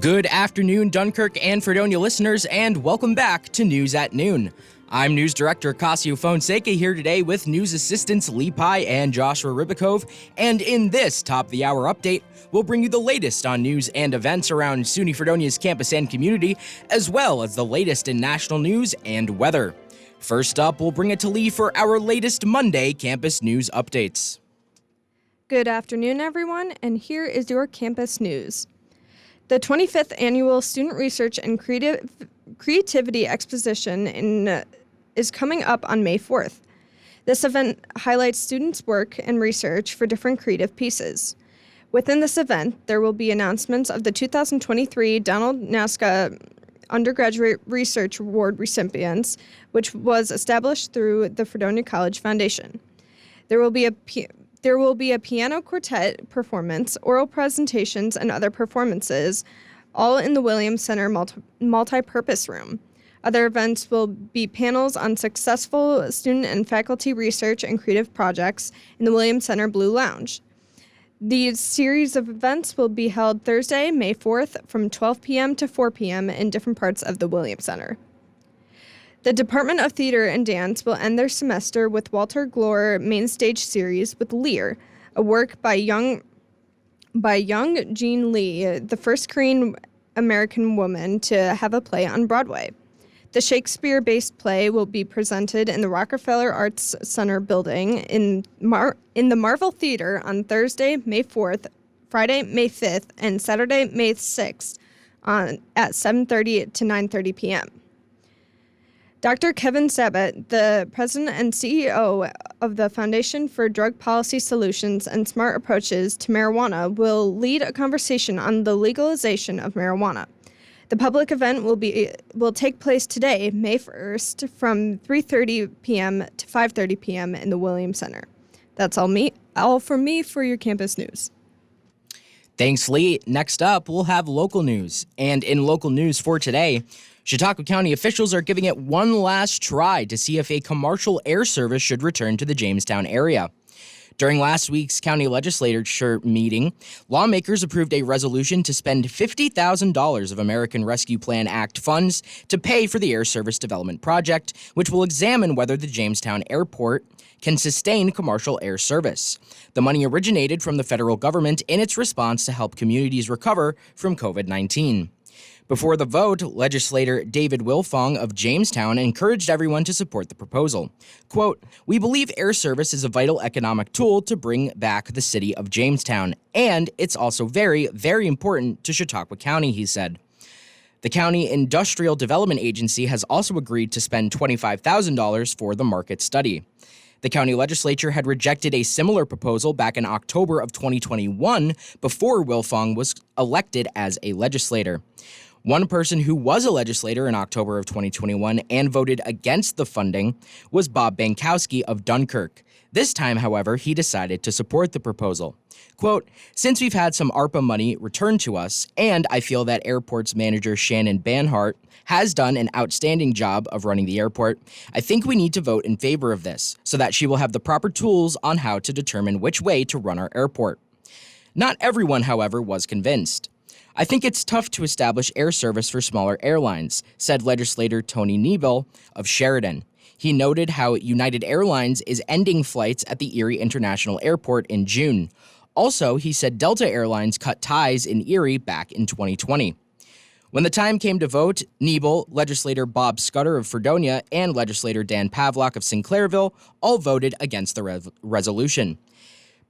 Good afternoon, Dunkirk and Fredonia listeners, and welcome back to News at Noon. I'm News Director Cascio Fonseca here today with News Assistants Lee Pye and Joshua Ribakove, and in this Top of the Hour update, we'll bring you the latest on news and events around SUNY Fredonia's campus and community, as well as the latest in national news and weather. First up, we'll bring it to Lee for our latest Monday campus news updates. Good afternoon, everyone, and here is your campus news. The 25th Annual Student Research and Creativity Exposition is coming up on May 4th. This event highlights students' work and research for different creative pieces. Within this event, there will be announcements of the 2023 Donald Naska Undergraduate Research Award recipients, which was established through the Fredonia College Foundation. There will be a piano quartet performance, oral presentations, and other performances, all in the Williams Center multi-purpose room. Other events will be panels on successful student and faculty research and creative projects in the Williams Center Blue Lounge. These series of events will be held Thursday, May 4th from 12 p.m. to 4 p.m. in different parts of the Williams Center. The Department of Theater and Dance will end their semester with Walter Glore Main Stage Series with Lear, a work by young Jean Lee, the first Korean American woman to have a play on Broadway. The Shakespeare-based play will be presented in the Rockefeller Arts Center building in the Marvel Theater on Thursday, May 4th, Friday, May 5th, and Saturday, May 6th at 7:30 to 9:30 p.m. Dr. Kevin Sabat, the president and CEO of the Foundation for Drug Policy Solutions and Smart Approaches to Marijuana, will lead a conversation on the legalization of marijuana. The public event will take place today, May 1st, from 3:30 p.m. to 5:30 p.m. in the Williams Center. That's all from me for your campus news. Thanks, Lee. Next up, we'll have local news. And in local news for today, Chautauqua County officials are giving it one last try to see if a commercial air service should return to the Jamestown area. During last week's county legislature meeting, lawmakers approved a resolution to spend $50,000 of American Rescue Plan Act funds to pay for the air service development project, which will examine whether the Jamestown Airport can sustain commercial air service. The money originated from the federal government in its response to help communities recover from COVID-19. Before the vote, legislator David Wilfong of Jamestown encouraged everyone to support the proposal. Quote, "We believe air service is a vital economic tool to bring back the city of Jamestown, and it's also very, very important to Chautauqua County," he said. The County Industrial Development Agency has also agreed to spend $25,000 for the market study. The county legislature had rejected a similar proposal back in October of 2021 before Wilfong was elected as a legislator. One person who was a legislator in October of 2021 and voted against the funding was Bob Bankowski of Dunkirk. This time, however, he decided to support the proposal. Quote, "Since we've had some ARPA money returned to us, and I feel that airport's manager Shannon Banhart has done an outstanding job of running the airport, I think we need to vote in favor of this so that she will have the proper tools on how to determine which way to run our airport." Not everyone, however, was convinced. "I think it's tough to establish air service for smaller airlines," said legislator Tony Nebel of Sheridan. He noted how United Airlines is ending flights at the Erie International Airport in June. Also, he said Delta Airlines cut ties in Erie back in 2020. When the time came to vote, Nebel, legislator Bob Scudder of Fredonia, and legislator Dan Pavlock of Sinclairville all voted against the resolution.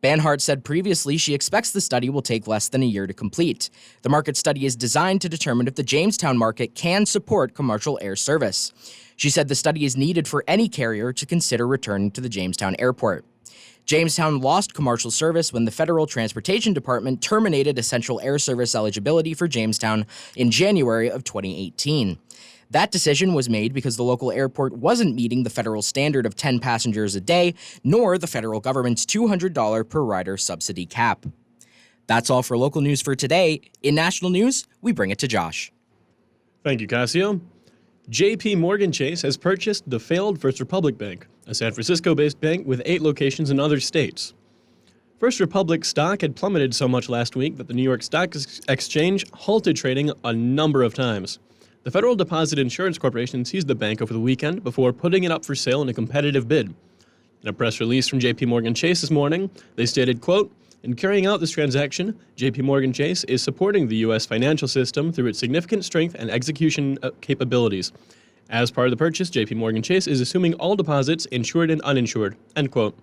Banhart said previously she expects the study will take less than a year to complete. The market study is designed to determine if the Jamestown market can support commercial air service. She said the study is needed for any carrier to consider returning to the Jamestown Airport. Jamestown lost commercial service when the Federal Transportation Department terminated essential air service eligibility for Jamestown in January of 2018. That decision was made because the local airport wasn't meeting the federal standard of 10 passengers a day, nor the federal government's $200 per rider subsidy cap. That's all for local news for today. In national news, we bring it to Josh. Thank you, Cascio. J.P. Morgan Chase has purchased the failed First Republic Bank, a San Francisco-based bank with 8 locations in other states. First Republic stock had plummeted so much last week that the New York Stock Exchange halted trading a number of times. The Federal Deposit Insurance Corporation seized the bank over the weekend before putting it up for sale in a competitive bid. In a press release from JP Chase this morning, they stated, quote, "In carrying out this transaction, JP Chase is supporting the U.S. financial system through its significant strength and execution capabilities. As part of the purchase, JP Chase is assuming all deposits, insured and uninsured," end quote.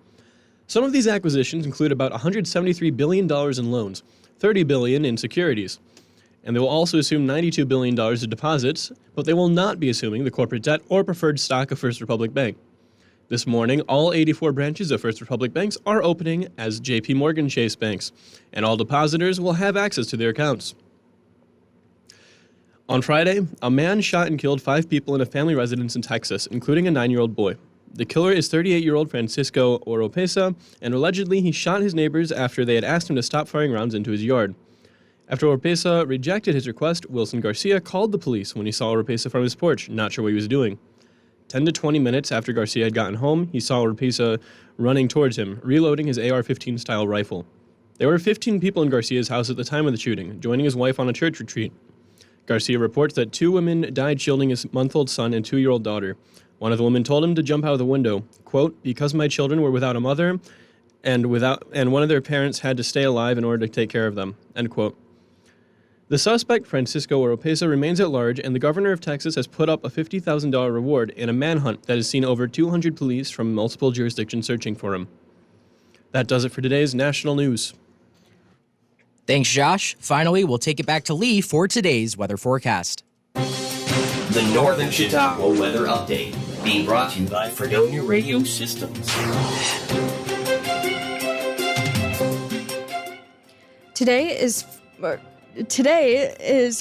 Some of these acquisitions include about $173 billion in loans, $30 billion in securities, and they will also assume $92 billion of deposits, but they will not be assuming the corporate debt or preferred stock of First Republic Bank. This morning, all 84 branches of First Republic banks are opening as JP Chase banks, and all depositors will have access to their accounts. On Friday, a man shot and killed 5 people in a family residence in Texas, including a 9-year-old boy. The killer is 38-year-old Francisco Oropesa, and allegedly he shot his neighbors after they had asked him to stop firing rounds into his yard. After Oropesa rejected his request, Wilson Garcia called the police when he saw Oropesa from his porch, not sure what he was doing. 10 to 20 minutes after Garcia had gotten home, he saw Oropesa running towards him, reloading his AR-15 style rifle. There were 15 people in Garcia's house at the time of the shooting, joining his wife on a church retreat. Garcia reports that 2 women died shielding his month-old son and 2-year-old daughter. One of the women told him to jump out of the window, quote, "because my children were without a mother and one of their parents had to stay alive in order to take care of them," end quote. The suspect, Francisco Oropesa, remains at large, and the governor of Texas has put up a $50,000 reward in a manhunt that has seen over 200 police from multiple jurisdictions searching for him. That does it for today's national news. Thanks, Josh. Finally, we'll take it back to Lee for today's weather forecast. The Northern Chautauqua Weather Update, being brought to you by Fredonia Radio Systems. Today is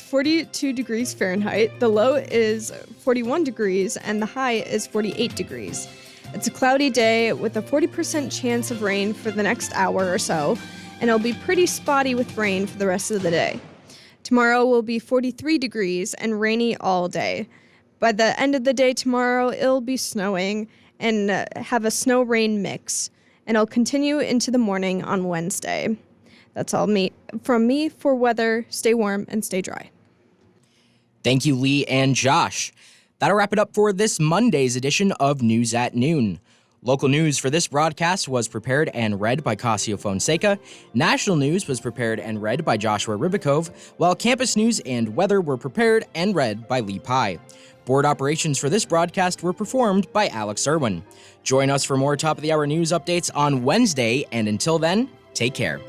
42 degrees Fahrenheit, the low is 41 degrees, and the high is 48 degrees. It's a cloudy day with a 40% chance of rain for the next hour or so, and it'll be pretty spotty with rain for the rest of the day. Tomorrow will be 43 degrees and rainy all day. By the end of the day tomorrow, it'll be snowing and have a snow-rain mix, and it'll continue into the morning on Wednesday. That's all from me for weather. Stay warm and stay dry. Thank you, Lee and Josh. That'll wrap it up for this Monday's edition of News at Noon. Local news for this broadcast was prepared and read by Cascio Fonseca. National news was prepared and read by Joshua Ribakove, while campus news and weather were prepared and read by Lee Pye. Board operations for this broadcast were performed by Alex Erwin. Join us for more top-of-the-hour news updates on Wednesday, and until then, take care.